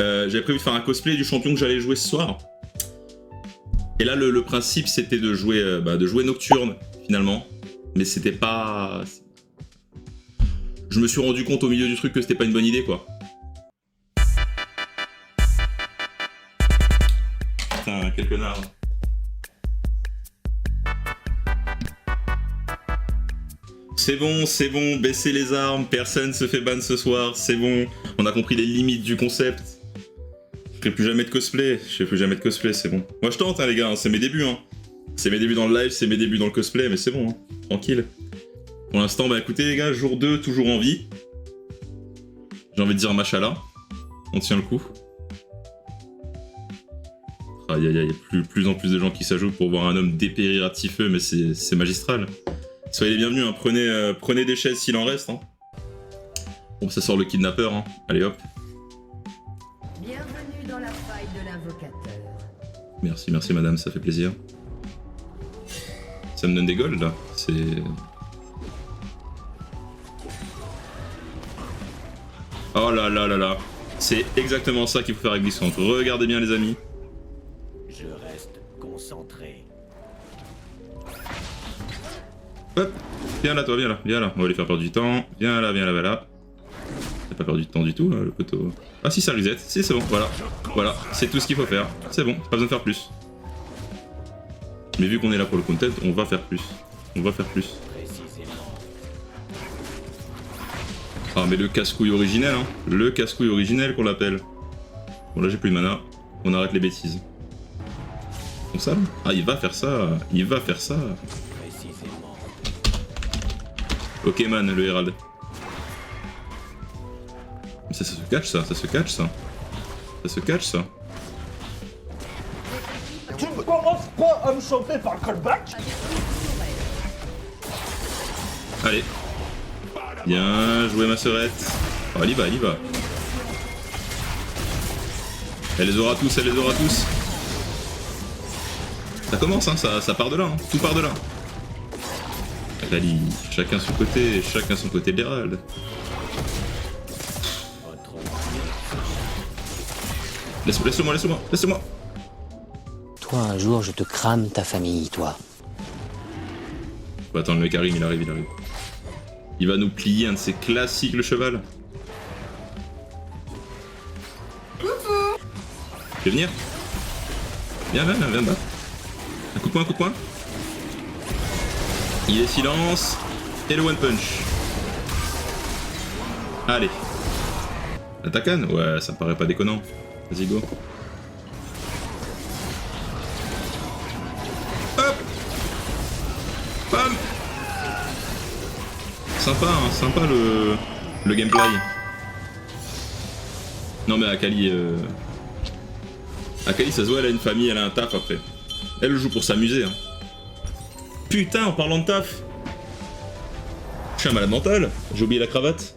J'avais prévu de faire un cosplay du champion que j'allais jouer ce soir. Et là, le principe, c'était de jouer Nocturne, finalement. Mais c'était pas... Je me suis rendu compte au milieu du truc que c'était pas une bonne idée, quoi. Putain, quel connard. C'est bon, baissez les armes, personne se fait ban ce soir, c'est bon. On a compris les limites du concept. Je ferai plus jamais de cosplay, c'est bon. Moi je tente, hein, les gars, hein, c'est mes débuts. Hein. C'est mes débuts dans le live, c'est mes débuts dans le cosplay, mais c'est bon, hein. Tranquille. Pour l'instant, bah écoutez les gars, jour 2, toujours en vie. J'ai envie de dire machallah. On tient le coup. Aïe aïe aïe, il y a plus en plus de gens qui s'ajoutent pour voir un homme dépérir à petit feu, mais c'est magistral. Soyez les bienvenus, hein. Prenez des chaises s'il en reste. Hein. Bon, ça sort le kidnappeur, hein. Allez hop. Bienvenue dans la faille de l'invocateur. Merci madame, ça fait plaisir. Ça me donne des golds là, c'est... Oh là là là là, c'est exactement ça qu'il faut faire avec Glissante. Regardez bien les amis. Je reste concentré. Hop, viens là toi, viens là, on va les faire perdre du temps. Viens là. T'as pas perdu de temps du tout, là, le poteau. Ah si, ça reset, si c'est bon, voilà, c'est tout ce qu'il faut faire. C'est bon, pas besoin de faire plus. Mais vu qu'on est là pour le content, on va faire plus. Ah mais le casse-couille originel, hein. Le casse-couille originel qu'on l'appelle. Bon là j'ai plus de mana, on arrête les bêtises. Comme ça là. Ah il va faire ça. Ok man, le Herald. Mais ça se catch ça. Tu ne commences pas à me chanter par le callback. Allez. Bien joué ma sœurette. Oh, elle y va. Elle les aura tous. Ça commence, hein, ça part de là, hein. Tout part de là. Allez, chacun son côté de l'Hérald. Laisse-moi. Toi, un jour, je te crame ta famille, toi. Faut attendre le Karim, il arrive. Il va nous plier un de ses classiques, le cheval. Tu veux venir? Viens, battre. Un coup de poing. Il est silence. Et le one punch. Allez. Attaquan? Ouais, ça me paraît pas déconnant. Vas-y, go. Hop! Bam! Sympa le gameplay. Non mais Akali, ça se voit, elle a une famille, elle a un taf après. Elle joue pour s'amuser. Hein. Putain, en parlant de taf, je suis un malade mental, j'ai oublié la cravate.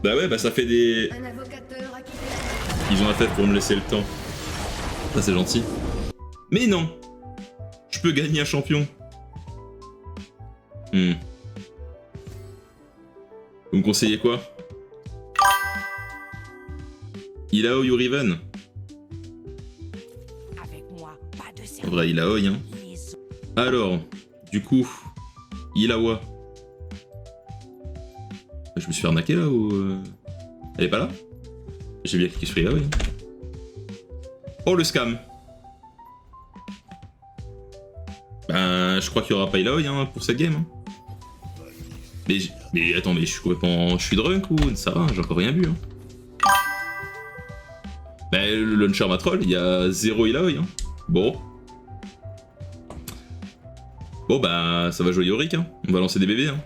Bah ouais, bah ça fait des... Un invocateur a quitté Ils ont la tête pour me laisser le temps. Ça c'est gentil. Mais non, je peux gagner un champion. Vous me conseillez quoi? Ilao Yuriven. En vrai, Ilao, hein. Alors, du coup, Ilawa. Je me suis fait arnaquer là ou... Elle est pas là? J'ai bien cliqué sur Ilawa. Hein. Oh le scam. Ben, je crois qu'il y aura pas Ilaoi hein, pour cette game. Hein. Mais attends, mais je suis complètement... Je suis drunk ou... Ça va, j'ai encore rien vu. Hein. Ben, le launcher m'a troll, il y a 0 Ilaoi. Hein. Bon. Bon bah, ça va jouer Yorick. Hein. On va lancer des bébés. Hein.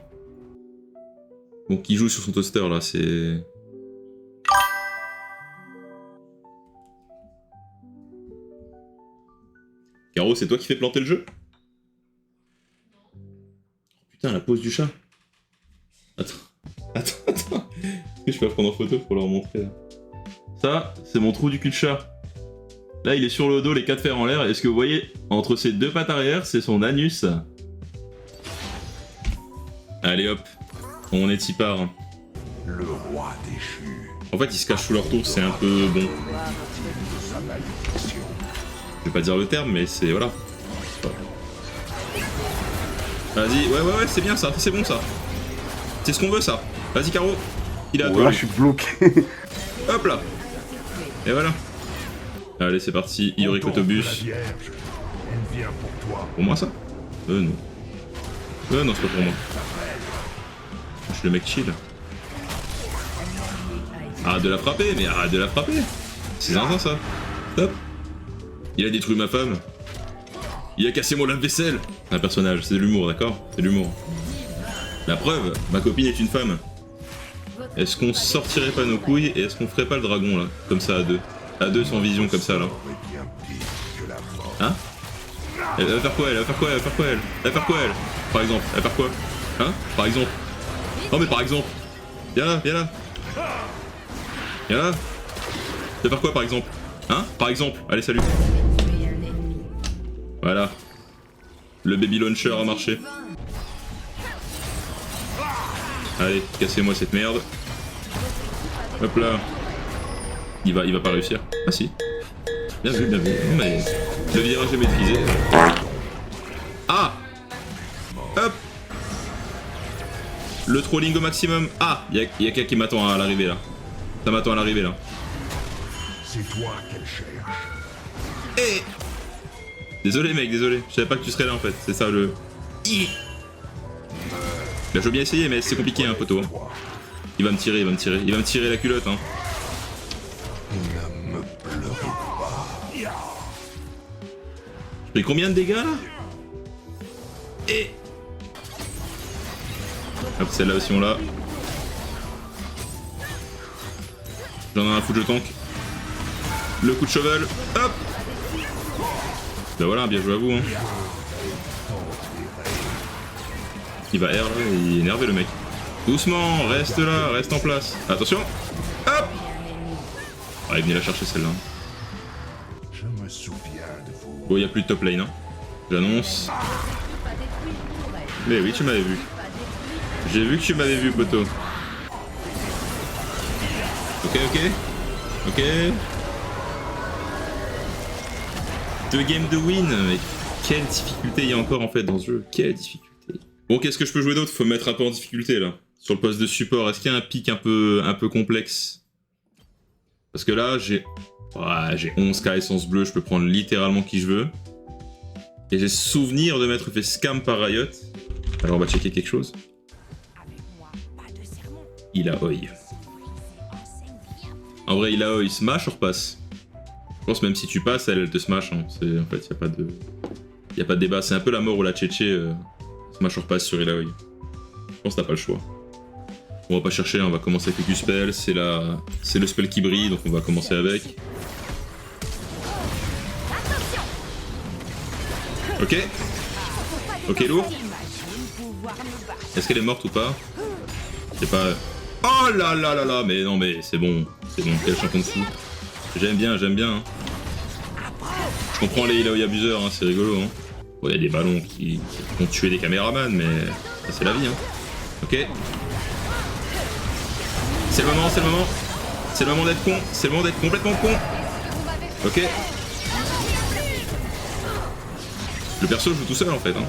Bon, qui joue sur son toaster là, c'est... Caro, c'est toi qui fais planter le jeu? Oh, putain, la pose du chat. Attends. Est-ce que je peux la prendre en photo pour leur montrer là? Ça, c'est mon trou du cul de chat. Là, il est sur le dos, les 4 fers en l'air. Est-ce que vous voyez, entre ses 2 pattes arrière, c'est son anus. Allez hop, on est y part. Le roi déchu. En fait, ils se cachent sous leur tour, c'est un peu bon. Je vais pas dire le terme, mais c'est voilà. Vas-y, ouais, c'est bien ça, c'est bon ça. C'est ce qu'on veut ça. Vas-y, Caro. Il est à toi. Là, lui. je suis bloqué. Hop là. Et voilà. Allez, c'est parti. Yorick Autobus. Pour moi ça non. Non, c'est pas pour moi. Je suis le mec chill. Arrête de la frapper, mais arrête de la frapper. C'est zinzin ça. Stop. Il a détruit ma femme. Il a cassé mon lave-vaisselle. Un personnage, c'est de l'humour, d'accord? C'est de l'humour. La preuve, ma copine est une femme. Est-ce qu'on sortirait pas nos couilles et est-ce qu'on ferait pas le dragon là? Comme ça à deux. À deux sans vision comme ça là. Hein? Elle va faire quoi elle? Elle va faire quoi elle? Elle va faire quoi elle? Elle va faire quoi elle? Par exemple, elle va faire quoi? Hein? Par exemple. Non mais par exemple. Viens là, viens là. Viens là. Elle va faire quoi par exemple? Hein? Par exemple. Allez salut. Voilà. Le baby launcher a marché. Allez, cassez-moi cette merde. Hop là. Il va pas réussir. Ah si. Bien vu, bien vu. Non mais... Le virage est maîtrisé. Ah! Hop! Le trolling au maximum. Ah! Y'a quelqu'un qui m'attend à l'arrivée là. Ça m'attend à l'arrivée là. C'est toi qu'elle cherche. Eh! Désolé mec, désolé. Je savais pas que tu serais là en fait. C'est ça le... Là, je veux bien essayer, mais c'est compliqué, hein, poteau. Il va me tirer, il va me tirer. Il va me tirer la culotte, hein. Ne me pleure pas. J'ai pris combien de dégâts, là? Et... Hop, celle-là aussi, on l'a. J'en ai un foutre, je tank. Le coup de cheval. Hop! Bah voilà, bien joué à vous, hein. Il va R là, il est énervé le mec. Doucement, reste là, reste en place. Attention. Hop. Ah, il venait la chercher celle-là. Je me souviens de vous. Bon, il n'y a plus de top lane, hein. J'annonce. Mais oui, tu m'avais vu. J'ai vu que tu m'avais vu, poteau. Ok. Ok. 2 games de win. Mais quelle difficulté il y a encore en fait dans ce jeu. Quelle difficulté. Bon, qu'est-ce que je peux jouer d'autre? Faut me mettre un peu en difficulté là. Sur le poste de support, est-ce qu'il y a un pic un peu complexe? Parce que là, j'ai 11k essence bleue, je peux prendre littéralement qui je veux. Et j'ai souvenir de m'être fait scam par Riot. Alors on va checker quelque chose. Il a Oi. En vrai, il a Oi, smash ou repasse? Je pense même si tu passes, elle te smash. Hein. En fait, y a pas de débat. C'est un peu la mort ou la tchétché. Smash or pass sur Illaoi. Je pense que t'as pas le choix. On va pas chercher, on va commencer avec le Q-Spell. C'est le spell qui brille, donc on va commencer avec. Ok. Ok, lourd. Est-ce qu'elle est morte ou pas? C'est pas... Oh là là là là. Mais non mais c'est bon. C'est bon, quel champion de fou. J'aime bien, j'aime bien. Hein. Je comprends les Illaoi abuseurs, hein, c'est rigolo. Hein. Bon, y a des ballons qui vont tuer des caméramans, mais ça, c'est la vie. Hein. Ok. C'est le moment, c'est le moment. C'est le moment d'être con. C'est le moment d'être complètement con. Ok. Le perso joue tout seul en fait. Hein.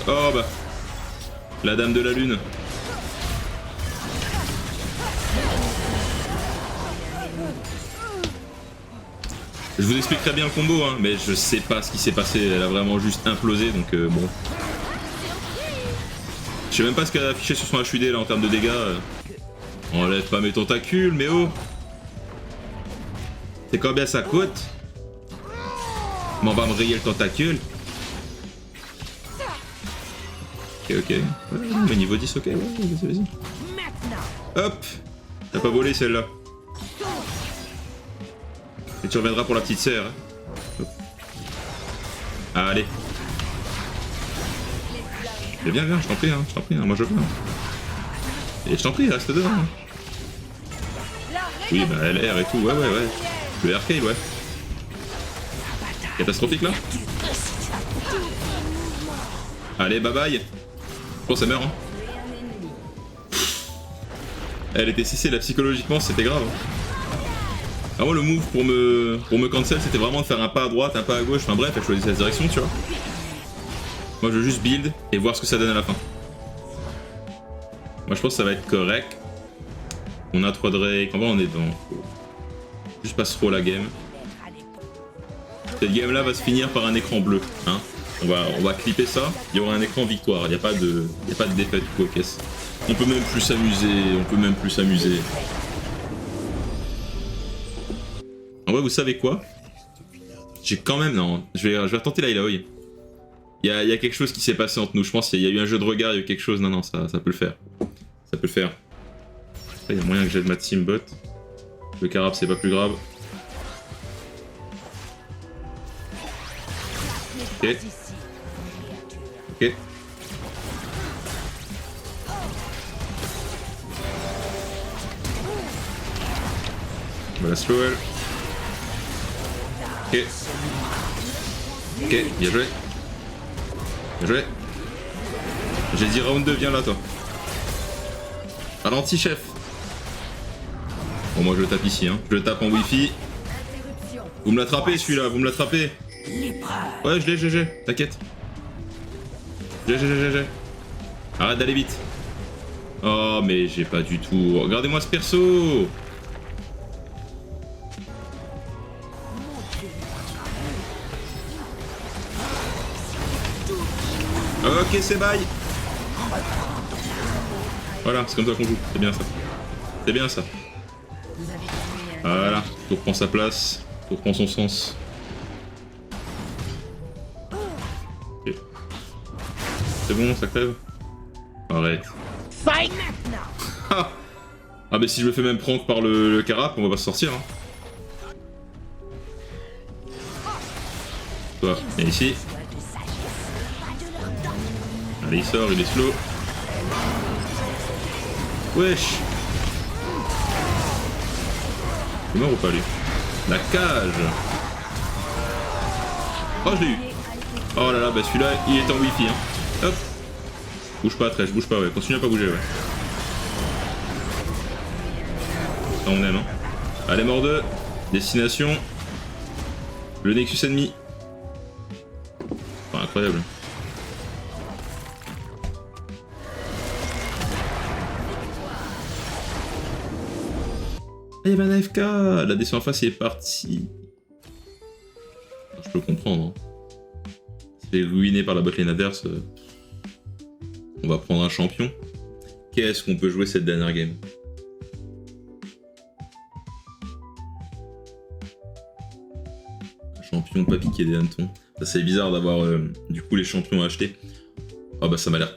Oh bah. La dame de la lune. Je vous expliquerai bien le combo, hein, mais je sais pas ce qui s'est passé, elle a vraiment juste implosé, donc bon. Je sais même pas ce qu'elle a affiché sur son HUD là en termes de dégâts. Enlève pas mes tentacules, mais oh. C'est combien ça coûte? M'en va me rayer le tentacule. Ok, ok. Ouais, mais niveau 10, ok, ouais, vas-y. Hop. T'as pas volé celle-là. Et tu reviendras pour la petite sœur. Hein. Allez. Mais viens, je t'en prie, hein, moi je veux. Hein. Et je t'en prie, reste dedans. Hein. Oui, bah LR et tout, ouais. Le arcade, ouais. Catastrophique là. Allez, bye bye. pense qu'elle meurt, hein. Elle était CC là, psychologiquement, c'était grave. Hein. Ah, moi, le move pour me cancel, c'était vraiment de faire un pas à droite, un pas à gauche. Enfin bref, elle choisissait la direction, tu vois. Moi, je veux juste build et voir ce que ça donne à la fin. Moi, je pense que ça va être correct. On a 3 Drake. En vrai, on est dans. Faut juste pas trop la game. Cette game là va se finir par un écran bleu. Hein. On va clipper ça. Il y aura un écran victoire. Il n'y a pas de défaite ou quoi qu'est-ce. On peut même plus s'amuser. En vrai, vous savez quoi? J'ai quand même. Non, je vais retenter la Illaoi. Il y a quelque chose qui s'est passé entre nous. Je pense qu'il y a eu un jeu de regard, il y a eu quelque chose. Non, ça peut le faire. Ça peut le faire. Il y a moyen que j'aide ma team bot. Le carab, c'est pas plus grave. Ok. Ok. On va la slow elle. Ok. Ok, bien joué. Bien joué. J'ai dit round 2, viens là toi. Ralenti chef. Bon moi je le tape ici hein. Je le tape en wifi. Vous me l'attrapez celui-là, vous me l'attrapez. Ouais je l'ai, GG, t'inquiète. GG. Arrête d'aller vite. Oh mais j'ai pas du tout. Regardez-moi ce perso. Ok c'est bye. Voilà, c'est comme ça qu'on joue, c'est bien ça. C'est bien ça. Voilà, tout reprend sa place, tout reprend son sens. Ok. C'est bon, ça crève. Arrête. Ah bah si je me fais même prank par le carap, on va pas se sortir. Hein. Toi, viens ici. Allez, il sort, il est slow. Wesh. Il est mort ou pas lui? La cage. Oh je l'ai eu. Oh là là, bah celui-là il est en wifi hein. Hop. Bouge pas Trèche, bouge pas ouais, continue à pas bouger ouais. Ça on aime hein. Allez mort 2. Destination. Le Nexus ennemi. Enfin, incroyable. Il y avait un AFK, la descente en face il est parti. Je peux comprendre. Hein. C'est ruiné par la botlane adverse. On va prendre un champion. Qu'est-ce qu'on peut jouer cette dernière game? Un champion pas piqué des hannetons. Ça c'est bizarre d'avoir du coup les champions à acheter. Ah bah ça m'a l'air.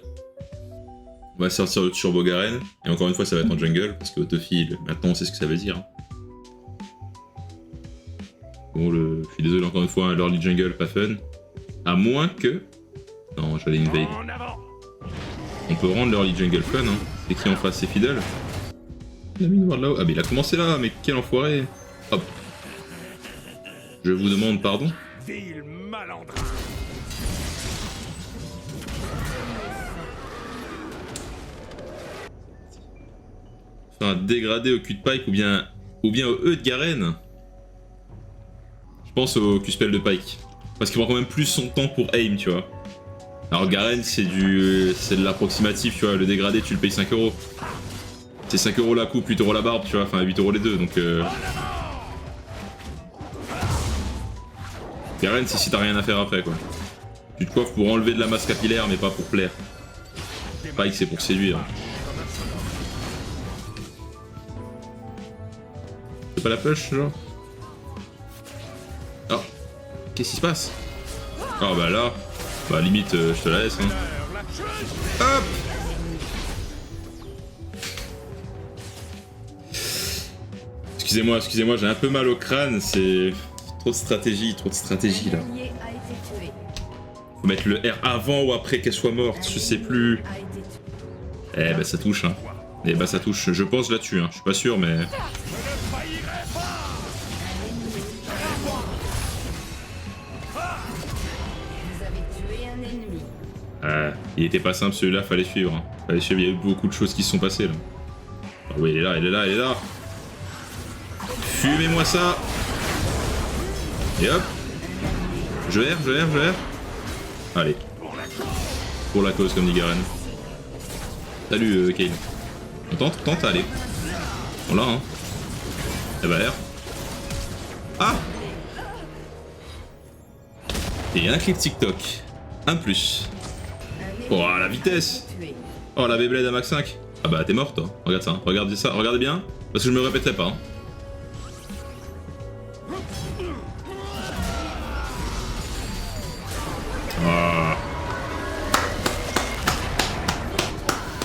On va sortir le Turbo Garen, et encore une fois ça va être en jungle, parce que autofill, maintenant on sait ce que ça veut dire. Bon, je suis désolé encore une fois, hein, l'early jungle pas fun. À moins que... Non, j'allais invade. On peut rendre l'early jungle fun, hein. C'est qui en face? C'est Fiddle. Il a mis une ward là-haut. Ah mais il a commencé là, mais quel enfoiré. Hop. Je vous demande pardon. Vil malandrin. Un dégradé au cul de Pike ou bien au E de Garen. Je pense au Q-spell de Pike. Parce qu'il prend quand même plus son temps pour aim, tu vois. Alors Garen c'est de l'approximatif, tu vois. Le dégradé tu le payes 5 €. C'est 5 € la coupe, 8 € la barbe, tu vois. Enfin 8 € les deux donc... Garen c'est si t'as rien à faire après quoi. Tu te coiffes pour enlever de la masse capillaire mais pas pour plaire. Pike c'est pour séduire. C'est pas la push genre? Oh, qu'est-ce qui se passe? Oh bah là, bah limite je te la laisse hein. Hop. Excusez-moi, j'ai un peu mal au crâne, c'est trop de stratégie là. Faut mettre le R avant ou après qu'elle soit morte, je sais plus. Eh bah ça touche hein. Eh bah ça touche, je pense là-dessus hein, je suis pas sûr mais... Il était pas simple celui-là, fallait suivre. Hein. Fallait suivre, il y a eu beaucoup de choses qui se sont passées là. Ah oui, il est là, il est là, il est là. Fumez-moi ça. Et hop. Je erre. Allez. Pour la cause, comme dit Garen. Salut, Kane. On tente, allez. On l'a, hein. Eh bah, R. Ah. Et un clip TikTok. Un plus. Oh, la vitesse. Oh, la Beyblade à max 5. Ah bah, t'es mort, toi. Regarde ça, regardez ça, regardez bien. Parce que je me répéterai pas, hein. Ah.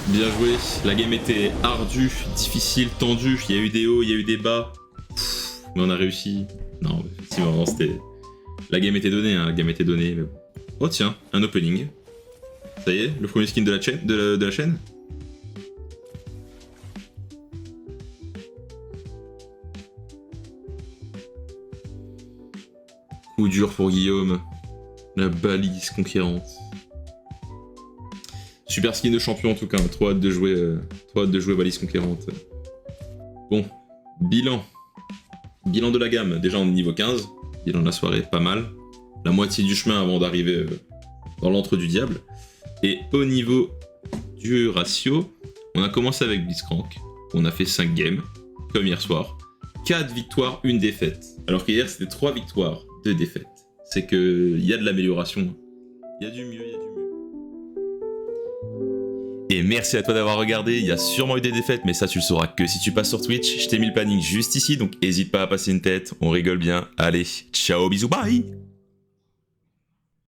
Bien joué, la game était ardue, difficile, tendue, il y a eu des hauts, il y a eu des bas. Mais on a réussi. Non, effectivement, c'était... La game était donnée, hein, la game était donnée. Mais... Oh tiens, un opening. Ça y est, le premier skin de la chaîne, de la chaîne. Coup dur pour Guillaume. La balise conquérante. Super skin de champion en tout cas, trop hâte de jouer balise conquérante. Bon, bilan. Bilan de la gamme, déjà en niveau 15. Bilan de la soirée, pas mal. La moitié du chemin avant d'arriver dans l'antre du diable. Et au niveau du ratio, on a commencé avec Blitzcrank. On a fait 5 games, comme hier soir. 4 victoires, 1 défaite. Alors qu'hier c'était 3 victoires, 2 défaites. C'est qu'il y a de l'amélioration. Il y a du mieux, il y a du mieux. Et merci à toi d'avoir regardé, il y a sûrement eu des défaites, mais ça tu le sauras que si tu passes sur Twitch. Je t'ai mis le planning juste ici, donc n'hésite pas à passer une tête, on rigole bien. Allez, ciao, bisous, bye.